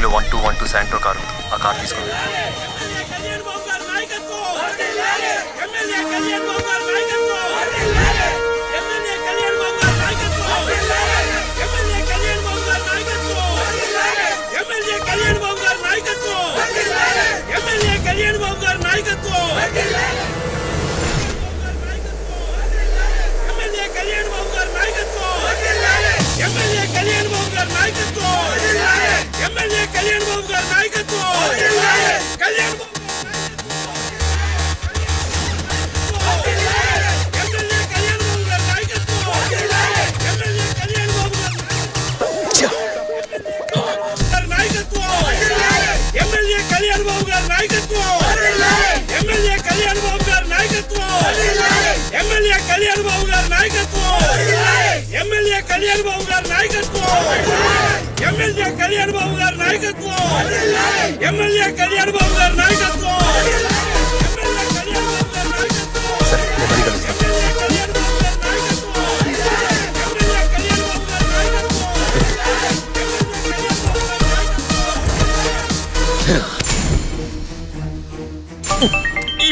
Parking లో 1212 Santro car. ఆ car తీసుకుంది.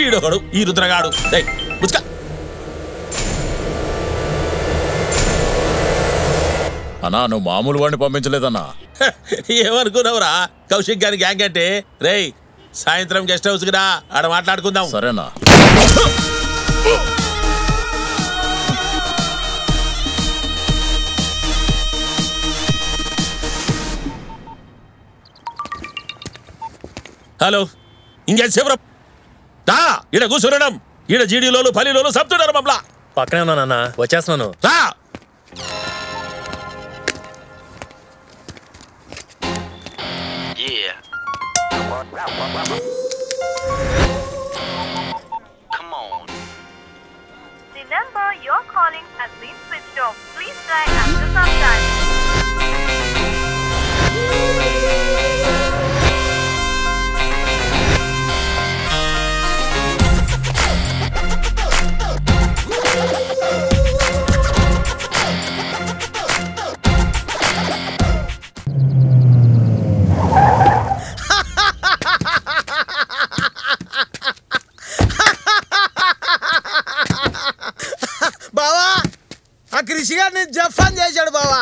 ఈడొకడు ఈ రుద్రగాడు అన్నా నువ్వు మామూలు వాడిని పంపించలేదన్నా. ఏమనుకున్నావురా కౌశిక్ గారి గ్యాంగ్ అంటే? రేయ్ సాయంత్రం గెస్ట్ హౌస్ కి రా, ఆడ మాట్లాడుకుందాం. సరేనా? హలో, ఇంకేసేపు రా. ఈడ కూర్చునడం, ఈడ జీడీలోలు పల్లిలోలు సబ్తున్నారు మమ్మల్ని. పక్కనే ఉన్నానన్నా, వచ్చేస్తున్నాను. రా. Come on. The number you're calling has been switched off. Please try after some time. బావా ఆ కృషి గారిని జఫాన్ చేశాడు బావా.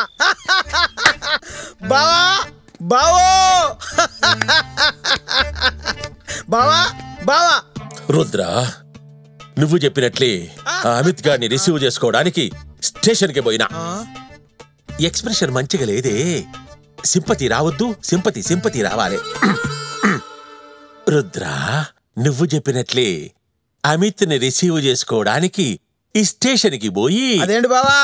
బావా బావో బావా బావా. రుద్ర, నువ్వు చెప్పినట్లే అమిత్ గారిని రిసీవ్ చేసుకోవడానికి స్టేషన్ కి పోయినా. ఎక్స్ప్రెషన్ మంచిగా లేదే. సింపతి రావద్దు, సింపతి సింపతి రావాలి. రుద్ర, నువ్వు చెప్పినట్లే అమిత్ ని రిసీవ్ చేసుకోవడానికి ఈ స్టేషన్ కి పోయి. అదేంటి బావా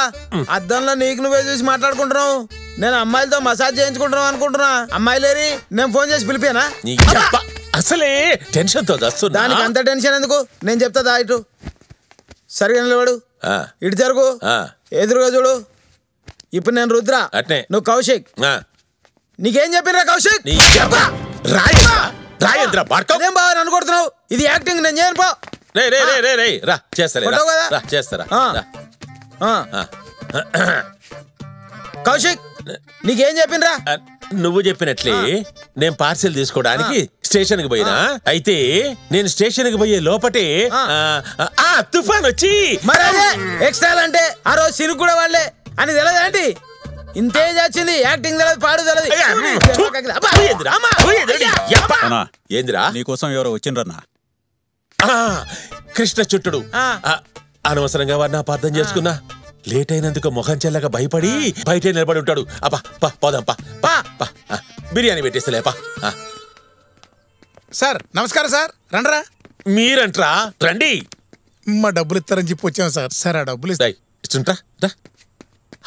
అద్దంలో నీకు నువ్వే చూసి మాట్లాడుకుంటున్నావు? నేను అమ్మాయిలతో మసాజ్ చేయించుకుంటున్నావు అనుకుంటున్నా. అమ్మాయిలేరి నేను ఫోన్ చేసి పిలిపానా? అసలే టెన్షన్ తో వస్తున్నా. దానికి అంత టెన్షన్ ఎందుకు? నేను చెప్తా దా ఇటు. సరిగా నిలబడు, ఇటు జరుగు, ఎదురుగా చూడు. ఇప్పుడు నేను రుద్ర, నువ్వు కౌశిక్. నీకేం చెప్పిరా కౌశిక్? అదేం బావా నన్ను కొడుతున్నావు? ఇది యాక్టింగ్, నేను చేయను పో. కౌశిక్ నీకేం చెప్పినరా? నువ్వు చెప్పినట్లే నేను పార్సిల్ తీసుకోవడానికి స్టేషన్ కి పోయినా. అయితే నేను స్టేషన్ కి పోయే లోపటే తుఫాన్ వచ్చి. మరి అదే ఎక్స్ట్రా అంటే ఆ రోజు సినిమా కూడా వాళ్ళే అని తెలియదేంటి? ఇంతే వచ్చింది, యాక్టింగ్ తెలియదు, పాడు తెలియదు. ఏందిరా? నీకోసం ఎవరో వచ్చిండ్రన్నా. కృష్ణ చుట్టుడు. అనవసరంగా వాడిని అపార్థం చేసుకున్నా. లేట్ అయినందుకు మొహం చెల్లగా భయపడి బయటే నిలబడి ఉంటాడు. అబ్బా పోదాం పా. బిర్యానీ పెట్టేస్తలేపా. సార్ నమస్కారం సార్, రండ్రా. మీరంట్రా రండి. మా డబ్బులు ఇస్తారని చెప్పి వచ్చాం సార్. సార్ ఆ డబ్బులు ఇస్తుంటా.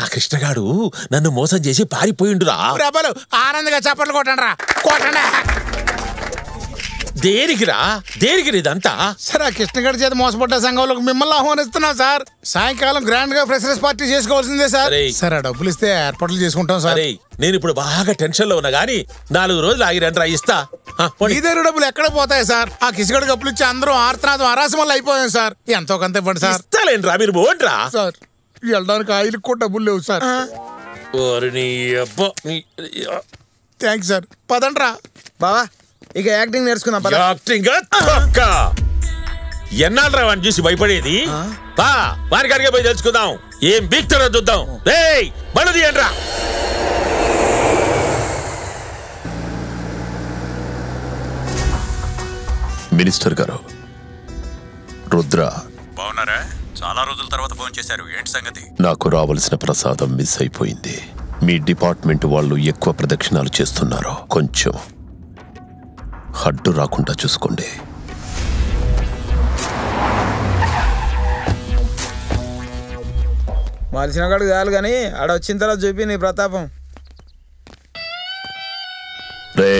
ఆ కృష్ణగాడు నన్ను మోసం చేసి పారిపోయిండురా. అబ్బాలు ఆనందంగా చప్పట్లు కొట్టండిరా, కొట్టండి. దేనికిరా ఇదంతా? సార్ ఆ కృష్ణగడి చేత మోసపడ్డ సంఘంలోకి మిమ్మల్ని ఆహ్వానిస్తున్నాం సార్. సాయంకాలం గ్రాండ్ గా ఫ్రెషర్స్ పార్టీ చేసుకోవాల్సిందే సార్. సార్ ఆ డబ్బులు ఇస్తే ఏర్పాట్లు చేసుకుంటాం సార్. నేను ఇప్పుడు బాగా టెన్షన్ లో ఉన్నా గానీ 4 రోజులు ఆగి రండి ఇస్తా. ఇదే డబ్బులు ఎక్కడ పోతాయి సార్? ఆ కిసిగడి కప్పులు ఇచ్చి అందరూ ఆర్తనాథం అరాసం వల్ల అయిపోయాం సార్. ఎంతో కొంత ఇవ్వండి సార్. ఇస్తాలేంట్రా, మీరు పోండ్రా. సార్ వెళ్ళడానికి ఆయిల్ కూడా డబ్బులు లేవు సార్. Thanks sir. పదండ్రా బావా. ఇక యాక్టింగ్ నేర్చుకుందాం పద. యాక్టింగ్ ఎన్నాళ్ళరా వాడిని చూసి భయపడేది? వారికి అడిగే పోయి తెలుసుకుందాం. ఏం బీక్తారో చూద్దాం. బళ్ళు తీయండిరా. మినిస్టర్ గారు, రుద్ర బాగున్నారా? చాలా రోజుల తర్వాత ఫోన్ చేశారు, ఏంటి సంగతి? నాకు రావాల్సిన ప్రసాదం మిస్ అయిపోయింది. మీ డిపార్ట్మెంట్ వాళ్ళు ఎక్కువ ప్రదక్షిణాలు చేస్తున్నారు. కొంచెం అడ్డు రాకుండా చూసుకోండి. మలిసిన కాడికి చాలు కానీ ఆడ వచ్చిన తర్వాత చూపి నీ ప్రతాపం. రే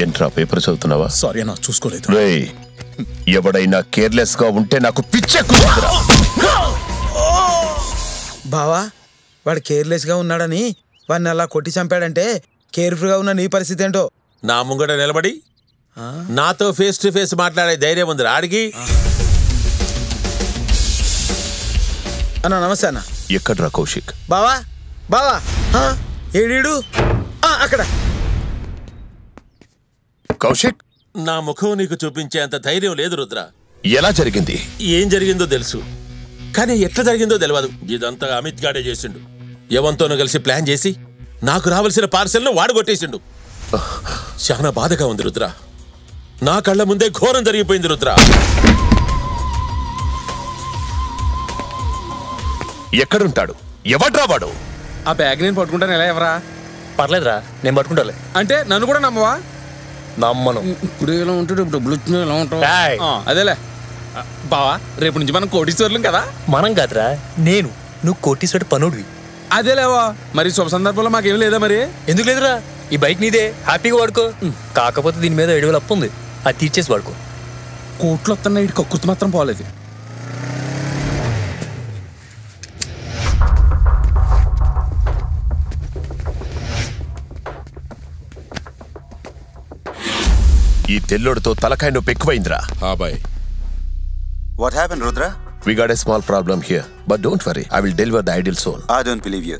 ఏంట్రా పేపర్ చదువుతున్నావా? సారీ అన్న, చూసుకోలేదు. రే ఎవడైనా కేర్లెస్ గా ఉంటే నాకు పిచ్చెక్కుతుందిరా. బావా, వాడు కేర్లెస్ గా ఉన్నాడని వాడిని అలా కొట్టి చంపాడంటే కేర్ఫుల్ గా ఉన్న నీ పరిస్థితి ఏంటో. నా ముంగట నిలబడి నాతో ఫేస్ టు ఫేస్ మాట్లాడే ధైర్యం ఉంది ఆడికి. అన్న నమస్తే అన్న. ఎక్కడ్రా కౌశిక్? బావా బావా ఏడీడు అక్కడ. కౌశిక్, నా ముఖం నీకు చూపించేంత ధైర్యం లేదు రుద్ర. ఎలా జరిగింది? ఏం జరిగిందో తెలుసు, కానీ ఎట్లా జరిగిందో తెలియదు. ఇదంతా అమిత్ గాడే చేసిండు. ఎవరితోనో కలిసి ప్లాన్ చేసి నాకు రావాల్సిన పార్సెల్ను వాడు కొట్టేసిండు. చాలా బాధగా ఉంది రుద్ర. నా కళ్ళ ముందే ఘోరం జరిగిపోయింది రుద్ర. ఎక్కడుంటాడు? ఎవడ్రా వాడు? ఆ బ్యాగ్ నేను పట్టుకుంటాను. ఎలా ఎవరా? పర్లేదురా, నేను పట్టుకుంటాలే. అంటే నన్ను కూడా నమ్మవా? నమ్మను. ఇప్పుడు ఎలా ఉంటాడు, డబ్బులు వచ్చినా ఎలా ఉంటావు? అదేలే బావా, రేపు నుంచి మనం కోటీశ్వర్లం కదా. మనం కాదురా, నేను. నువ్వు కోటీశ్వరుడు పనుడివి. అదేలేవా, మరి శుభ సందర్భంలో మాకేం లేదా? మరి ఎందుకు లేదురా? ఈ బైక్ నీదే, హ్యాపీగా వాడుకో. కాకపోతే దీని మీద 7,000 అప్పు ఉంది, అది తీర్చేసి వాడుకో. కోట్లు వస్తున్నా ఇటు కక్కుర్తి మాత్రం పోలేదు. ఈ తెల్లోడితో తలకాయ నొప్పి ఎక్కువైందిరా. Bye. What happened, Rudra? We got a small problem here, but don't worry, I will deliver the ideal soon. I don't believe you.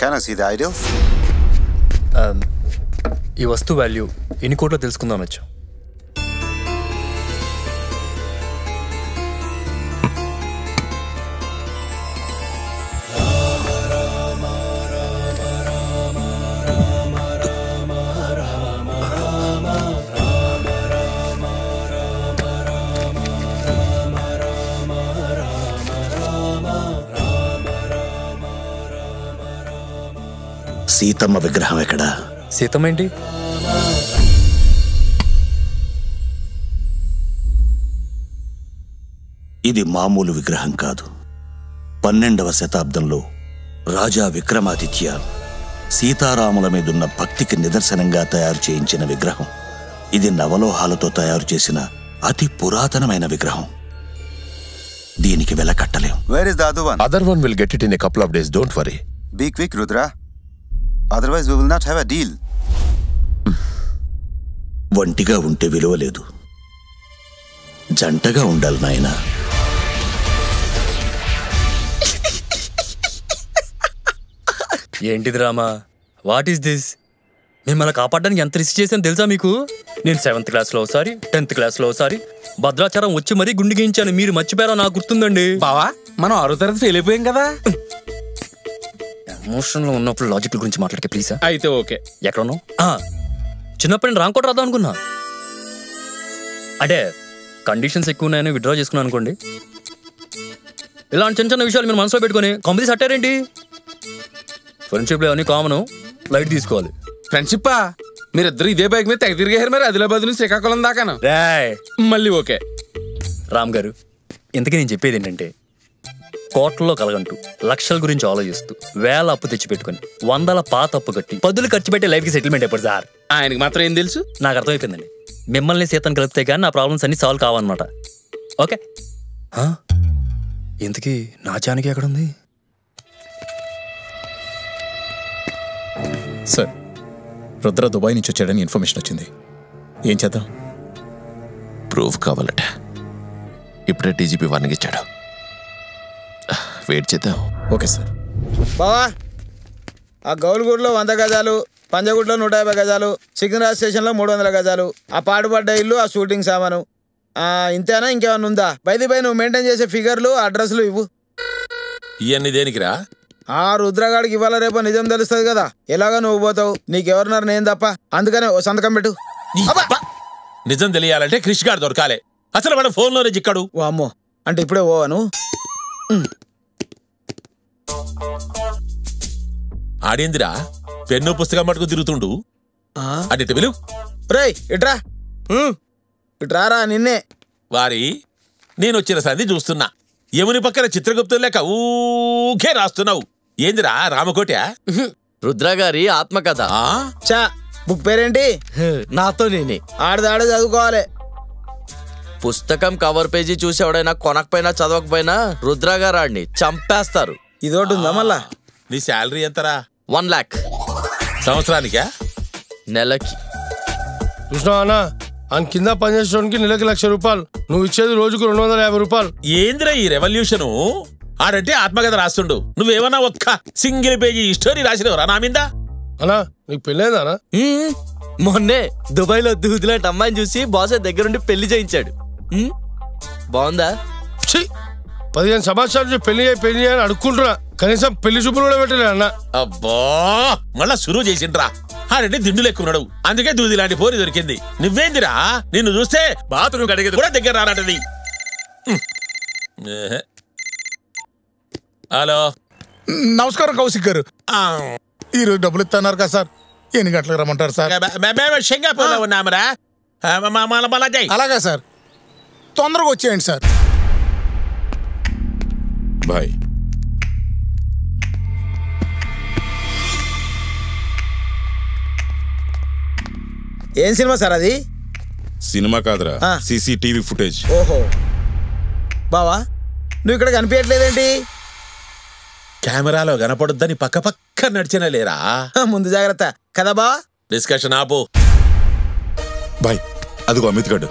Can I see the ideals? ఈ వస్తువు వాల్యూ ఎన్ని కోట్లో తెలుసుకుందాం వచ్చాం. సీతమ్మ విగ్రహం ఎక్కడా? సీతమ్మ ఏంటి? ఇది మామూలు విగ్రహం కాదు. 12వ శతాబ్దంలో రాజా విక్రమాదిత్య సీతారాముల మీదున్న భక్తికి నిదర్శనంగా తయారు చేయించిన విగ్రహం. ఇది నవలోహాలతో తయారు చేసిన అతి పురాతనమైన విగ్రహం. దీనికి వెల కట్టలేం. Where is the other one? Other one will get it in a couple of days, don't worry. Be quick, Rudra. Otherwise we will not have a deal. ఒంటిగా ఉంటే విలువ లేదు, జంటగా ఉండాలి నాయనా. ఏంటిది రామా? What is this? మిమ్మల్ని కాపాడడానికి ఎంత రిస్క్ చేశాను తెలుసా మీకు? నేను 7th క్లాస్లో ఒకసారి, 10th క్లాస్లో ఒకసారి భద్రాచలం వచ్చి మరీ గుండు గీయించాను. మీరు మర్చిపోయారో నాకు గుర్తుందండి. బావా, మనం 6వ తరగతి ఫెయిల్ అయిపోయాం కదా. ఎమోషన్లో ఉన్నప్పుడు లాజిక్ గురించి మాట్లాడకే ప్లీజ్. అయితే ఓకే. ఎక్కడ ఉన్నావు? చిన్నప్పుడు నేను రాంకోట రాద్దాం అనుకున్నా. అంటే కండిషన్స్ ఎక్కువ ఉన్నాయని విత్డ్రా చేసుకున్నాను అనుకోండి. ఇలాంటి చిన్న చిన్న విషయాలు మీరు మనసులో పెట్టుకొని కంపెనీస్ అట్టారేంటి? ఫ్రెండ్షిప్లో అన్ని కామన్, లైట్ తీసుకోవాలి. ఫ్రెండ్షిప్పా? మీరిద్దరు ఇదే బైక్ మీద తెగ తిరిగారు మరి, ఆదిలాబాద్ నుంచి శ్రీకాకుళం దాకాను. మళ్ళీ ఓకే. రామ్ గారు, ఇంతకీ నేను చెప్పేది ఏంటంటే, కోట్లలో కలగంటూ లక్షల గురించి ఆలోచిస్తూ వేల అప్పు తెచ్చి పెట్టుకుని 100ల పాత అప్పు కట్టి 10 ఖర్చు పెట్టే లైఫ్కి సెటిల్మెంట్ ఎప్పుడు సార్? ఆయనకి మాత్రం ఏం తెలుసు? నాకు అర్థమైపోయిందండి. మిమ్మల్ని సీతను కలిపితే కానీ నా ప్రాబ్లమ్స్ అన్ని సాల్వ్ కావన్నమాట. ఓకే. ఇంతకీ నా జానకి ఎక్కడుంది? సార్, రుద్ర దుబాయ్ నుంచి వచ్చాడని ఇన్ఫర్మేషన్ వచ్చింది. ఏం చేద్దాం? ప్రూఫ్ కావాలట. ఇప్పుడే డీజీపీ వార్నింగ్ ఇచ్చాడు. వెయిట్ చేద్దాం. Okay sir. బావా, ఆ గౌలుగూడలో 100 గజాలు, పంజగుడ్లో 150 గజాలు, సికింద్రాబాద్ స్టేషన్లో 300 గజాలు, ఆ పాడుపడ్డ ఇల్లు, ఆ షూటింగ్ సామాను. ఇంతేనా ఇంకేమన్నా ఉందా? బై నువ్వు మెయింటైన్ చేసే ఫిగర్లు, అడ్రస్లు ఇవ్వు. ఇవన్నీ దేనికిరా? ఆ రుద్రగాడికి ఇవాళ రేపు నిజం తెలుస్తుంది కదా. ఎలాగా నువ్వు పోతావు, నీకెవరున్నారు నేను తప్ప. అందుకనే ఓ సంతకం పెట్టు. నిజం తెలియాలంటే క్రిష్ గారు దొరకాలే. అసలు వాడు ఫోన్లోనే చిక్కడు. ఓ అమ్మో, అంటే ఇప్పుడే పోవాను. ఆడేందిరా పెన్ను పుస్తకం పట్టుకు తిరుగుతుండు. అడిట విలు. రేయ్ ఇట్రా ఇట్రారా. నిన్నే వారి నేను వచ్చిన సంధి చూస్తున్నా. యముని పక్కన చిత్రగుప్తులు లెక్క ఊకే రాస్తున్నావు. ఏందిరా రామకోట? రుద్రగారి ఆత్మకథ. చా బుక్ పేరేంటి? నాతో నేనే. ఆడదాడ చదువుకోవాలి. పుస్తకం కవర్ పేజీ చూసి ఎవడైనా కొనకపోయినా చదవకపోయినా రుద్రగారాడిని చంపేస్తారు. ఇదోటి ఉందా మళ్ళా? నీ శాలరీ ఎంతరా? 1 lakh. సంవత్సరానికా? నెలకి. చూసినావా ఆయన కింద పనిచేసేవానికి నెలకి 1,00,000 రూపాయలు, నువ్వు ఇచ్చేది రోజుకు 250 రూపాయలు. ఏందిరా ఈ రెవల్యూషను? ఆడంటే ఆత్మకథ రాస్తుండు, నువ్వేమన్నా ఒక్క సింగిల్ పేజీ స్టోరీ రాసినవరా నా మీద? అన్నా నీకు పెళ్ళేందా? మొన్నే దుబాయ్ లో దూదులాంటి అమ్మాయిని చూసి బాస్ దగ్గరుండి పెళ్లి చేయించాడు. బాగుందా? 15 సంవత్సరాలు పెళ్లి చేయని అడుక్కుంటున్నా, కనీసం పెళ్లి చూపులు కూడా పెట్టలే అన్న. అబ్బా మళ్ళా సురువు చేసిండ్రా. ఆడంటే దిండు లెక్కున్నాడు, అందుకే దూది లాంటి పోరి దొరికింది. నువ్వేందిరా నిన్ను చూస్తే బాత్రూమ్ కడిగేది కూడా దగ్గర రానటది. హలో నమస్కారం కౌశిక్ గారు. ఈరోజు డబ్బులు ఇస్తున్నారు కదా సార్, ఎన్ని గంటలకు రమ్మంటారు సార్? షంగాపూర్లో ఉన్నామరా. అలాగే సార్, తొందరగా వచ్చేయండి సార్. బాయ్. ఏం సినిమా సార్ అది? సినిమా కాదురా, సీసీటీవీ ఫుటేజ్. ఓహో బావా, నువ్వు ఇక్కడ కనిపించట్లేదేంటి? కెమెరాలో కనపడుద్దని పక్క పక్క నడిచిన లేరా? ముందు జాగ్రత్త కదా బావా. డిస్కషన్ ఆపు. బాయ్ అదిగో అమిత్ గడు.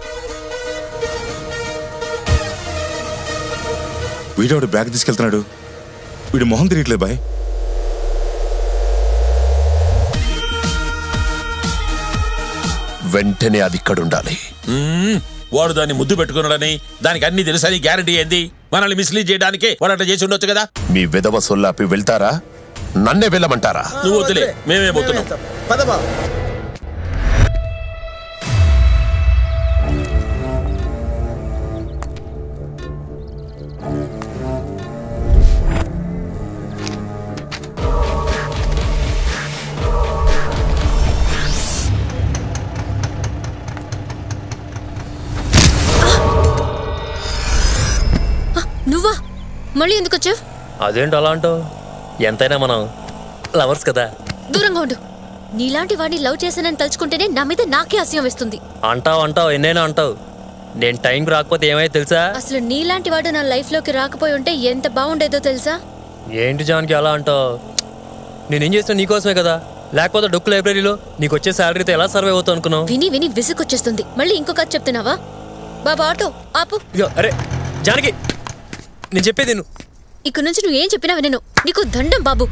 వీడవాడు బ్యాగ్ తీసుకెళ్తున్నాడు, వీడు మొహం తిరగట్లేదు బాయ్. వెంటనే అది ఇక్కడ ఉండాలి. వాడు దాన్ని ముద్దు పెట్టుకున్నాడని, దానికి అన్ని తెలుసని గ్యారంటీ ఏంది? మనల్ని మిస్లీడ్ చేయడానికి వాడు అట్లా చేసి ఉండొచ్చు కదా. మీ విధవ సొల్లాపి వెళ్తారా? నన్నే వెళ్ళమంటారా? నువ్వు వద్దులే, మేమే పోతున్నాం. పద బావ. నువ్వా మళ్ళీ ఎందుకు వచ్చావు? అదేంటి అలా అంటావు? ఎంతైనా మనం లవర్స్ కదా. దూరంగా ఉండు. నీలాంటి వాడిని లవ్ చేశానని తలుచుకుంటేనే నా మీద నాకే అసహ్యం వేస్తుంది. అంటావు ఎన్నైనా అంటావు. నేను టైంకి రాకపోతే ఏమైతే తెలుసా? అసలు నీలాంటి వాడు నా లైఫ్ లోకి రాకపోయి ఉంటే ఎంత బాగుండేదో తెలుసా? ఏంటి జాన్కి అలా అంటావు? నేనేం చేస్తున్నా నీకోసమే కదా, లేకపోతే డొక్కు లైబ్రరీలో నీకు వచ్చే శాలరీతో ఎలా సర్వే అవుతావు అనుకున్నావు? విని విని విసుకొచ్చేస్తుంది. మళ్ళీ ఇంకొక చెప్తున్నావా? బాబా ఆటో ఆపు. అరే జానకి, నేను చెప్పేది నువ్వు. ఇక నుంచి నువ్వు ఏం చెప్పినా వినను. నీకు దండం బాబు.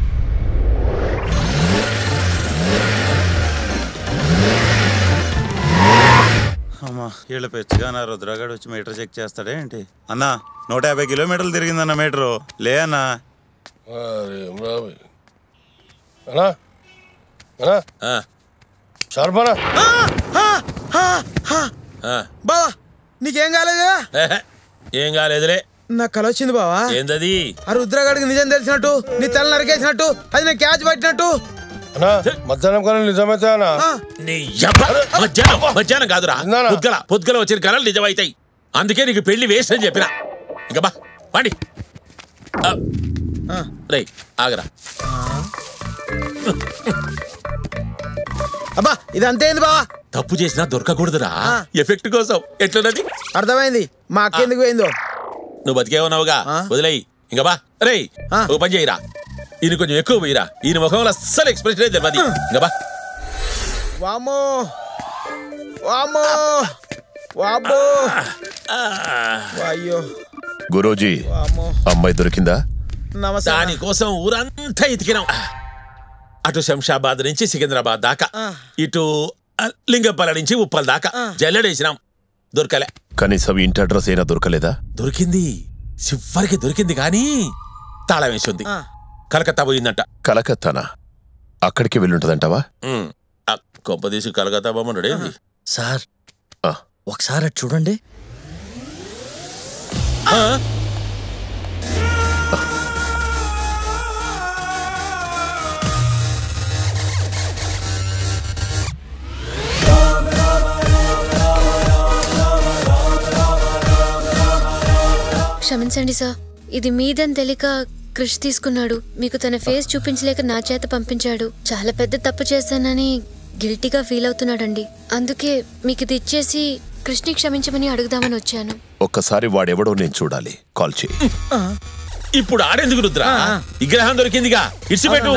అమ్మా వీళ్ళ పెచ్చగా నా రుద్రగాడు వచ్చి మీటర్ చెక్ చేస్తాడే ఏంటి? అన్నా 150 కిలోమీటర్లు తిరిగిందన్న మీటరు. లే అన్నా. బావా నీకేం కాలేదా? ఏం కాలేదులే. నాకు కల వచ్చింది బావా. ఏందది? ఆ రుద్రగాడికి నిజం తెలిసినట్టు, నీ తల నరికేసినట్టు, అది నేను క్యాచ్ పట్టినట్టు. మధ్యాహ్నం కళలు నిజమైతే మధ్యాహ్నం కాదురా, పొద్దుగల వచ్చిన కళలు నిజమైతాయి. అందుకే నీకు పెళ్లి వేస్ట్ అని చెప్పిన. ఇంకా బా వాడి రై ఆగరా. అబ్బా ఇది అంతేంది బావా? తప్పు చేసినా దొరకకూడదురా, ఎఫెక్ట్ కోసం. ఎట్లున్నది? అర్థమైంది. మా అక్క ఎందుకు పోయిందో. నువ్వు బతికే ఉన్నావుగా, వదిలేయి. ఇంకా బా రే, ఓ పని చేయరా, ఈయన కొంచెం ఎక్కువ పోయిరా. ఈయన ముఖంలో అస్సలు ఎక్స్ప్రెషన్ తెలియదు. ఇంకా బా. వామ్మో వామ్మో వామ్మో అయ్యో. గురూజీ అమ్మాయి దొరికిందా? దానికోసం ఊరంతా ఎతికినాం. అటు శంషాబాద్ నుంచి సికింద్రాబాద్ దాకా, ఇటు లింగపల్లి నుంచి ఉప్పల్ దాకా జల్లెడేసినాం. దొరకలే. కనీసం ఇంటి అడ్రస్ అయినా దొరకలేదా? దొరికింది, చివరికి దొరికింది కానీ తాళం వేసింది. కలకత్తా పోయిందంట. కలకత్తానా? అక్కడికి వెళ్ళుంటదంటావా? కొంపదీసి కలకత్తా పోమన్నాడు. ఏంది సార్, ఒకసారి చూడండి. క్షమించండి సార్, ఇది మీదని తెలియక క్రిష్ తీసుకున్నాడు. మీకు తన ఫేస్ చూపించలేక నా చేత పంపించాడు. చాలా పెద్ద తప్పు చేశానని గిల్టీగా ఫీల్ అవుతున్నాడండి. అందుకే మీకు ఇది ఇచ్చేసి కృష్ణి క్షమించమని అడుగుదామని వచ్చాను. ఒక్కసారి వాడెవడో నేను చూడాలి. కాల్ చేయి. ఇప్పుడు ఆడేందుకు రుద్రా? విగ్రహం దొరికిందిగా, ఇడిచిపెట్టు.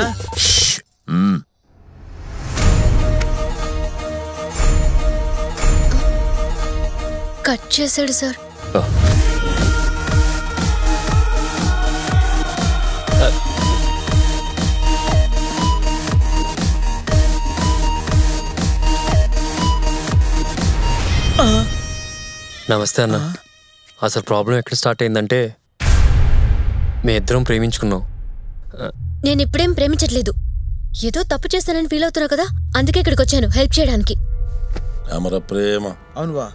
కట్ చేశాడు సార్. నమస్తే అన్న. అసలు ప్రాబ్లం ఎక్కడ స్టార్ట్ అయిందంటే, మీ ఇద్దరం ప్రేమించుకున్నాం. నేను ఇప్పుడేం ప్రేమించట్లేదు. ఏదో తప్పు చేస్తానని ఫీల్ అవుతున్నా కదా, అందుకే ఇక్కడికి వచ్చాను హెల్ప్ చేయడానికి. అమర ప్రేమ. అవును బా.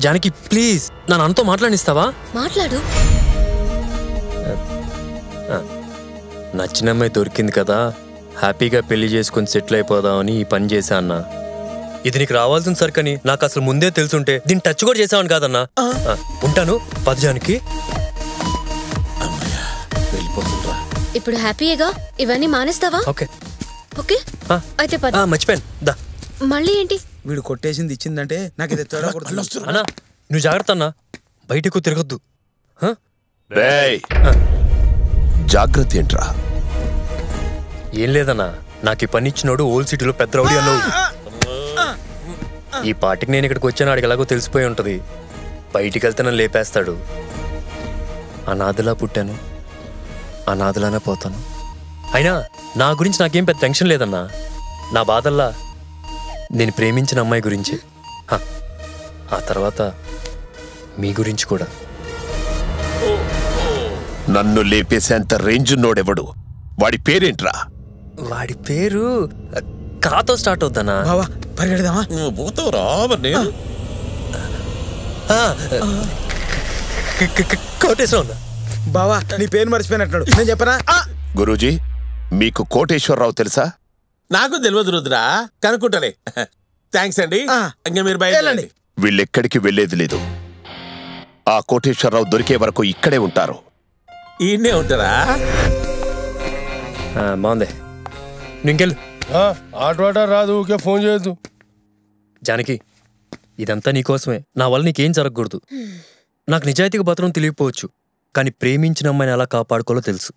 జానకి ప్లీజ్ నన్ను అంతో మాట్లాడిస్తావా? మాట్లాడు. నచ్చిన అమ్మాయి దొరికింది కదా, హ్యాపీగా పెళ్లి చేసుకుని సెటిల్ అయిపోదామని ఈ పని చేశా అన్న. ఇది నీకు రావాల్సిన సరికని నాకు అసలు ముందే తెలుసుంటే దీన్ని టచ్ కూడా చేసావని కాదన్నా. ఉంటాను. పదజానికి ఇప్పుడు హ్యాపీగా ఇవన్నీ మానేస్తావా? ఓకే ఓకే అయితే పద. మర్చిపోయాను. దా. మళ్ళీ ఏంటి? వీడు కొట్టేసింది ఇచ్చిందంటే నాకు ఇది తేడా కొడుతుంది. అన్నా నువ్వు జాగ్రత్త అన్నా, బయటకు తిరగద్దు. జాగ్రత్త ఏంట్రా? ఏం లేదన్నా, నాకు ఈ పని ఇచ్చినోడు ఓల్డ్ సిటీలో పెద్ద రౌడీ అన్నావు. ఈ పార్టీకి నేను ఇక్కడికి వచ్చాను, ఆడికి ఎలాగో తెలిసిపోయి ఉంటది. బయటికి వెళ్తే నన్ను లేపేస్తాడు. అనాథలా పుట్టాను, అనాథలానే పోతాను. అయినా నా గురించి నాకేం పెద్ద టెన్షన్ లేదన్నా. నా బాధల్లా నేను ప్రేమించిన అమ్మాయి గురించి, ఆ తర్వాత మీ గురించి కూడా. నన్ను లేపేసేంత రేంజ్ నోడెవడు? వాడి పేరేంట్రా? వాడి పేరు కాతో స్టార్ట్ అవుతానా? పరిగెడదామా? పోతావురా? కోటేశ్వర బావా, నీ పేరు మర్చిపోయినట్టున్నాడు. నేను చెప్పనా? గురూజీ, మీకు కోటేశ్వరరావు తెలుసా? నాకు తెలియదు రుద్రా, కనుక్కుంటానే. థ్యాంక్స్ అండి. ఇంకా మీరు బయలుదేరండి. వీళ్ళెక్కడికి వెళ్లేది లేదు. ఆ కోటేశ్వరరావు దొరికే వరకు ఇక్కడే ఉంటారు. ఈయన్నే ఉంటారా? బాగుంది. ఇంకెళ్ళు. ఆటో రాదు, ఊకే ఫోన్ చేయొద్దు. జానకి, ఇదంతా నీకోసమే. నా వల్ల నీకేం జరగకూడదు. నాకు నిజాయితీగా బతకడం తెలియకపోవచ్చు, కానీ ప్రేమించిన అమ్మాయిని ఎలా కాపాడుకోవాలో తెలుసు.